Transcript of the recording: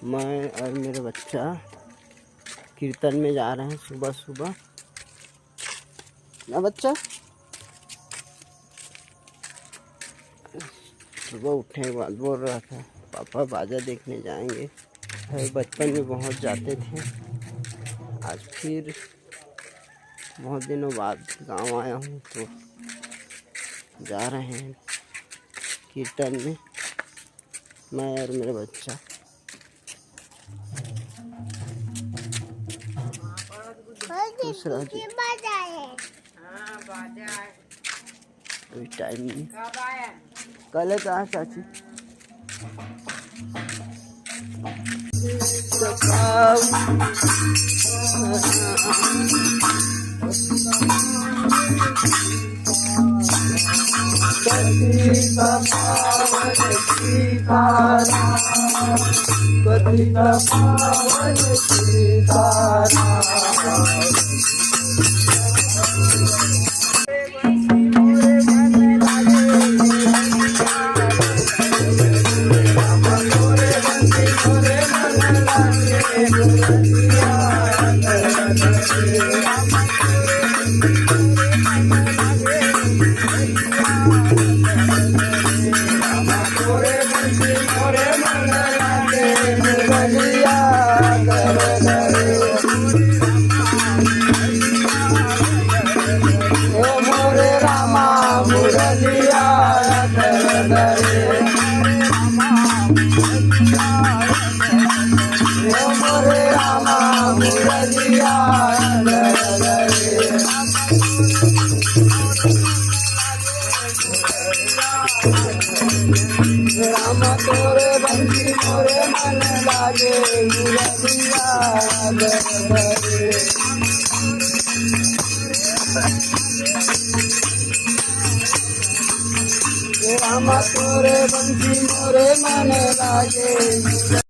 मैं और मेरा बच्चा कीर्तन में जा रहे हैं सुबह सुबह ना बच्चा। सुबह उठने के बाद बोल रहा था पापा बाजा देखने जाएंगे। बचपन में बहुत जाते थे, आज फिर बहुत दिनों बाद गांव आया हूँ तो जा रहे हैं कीर्तन में, मैं और मेरा बच्चा। दूसरा अभी टाइम नहीं, कल है कहाँ चाची। राम तोरे बंसी मोरे मन लागे मुरलिया गरे। राम तोरे बंसी मोरे मन लागे।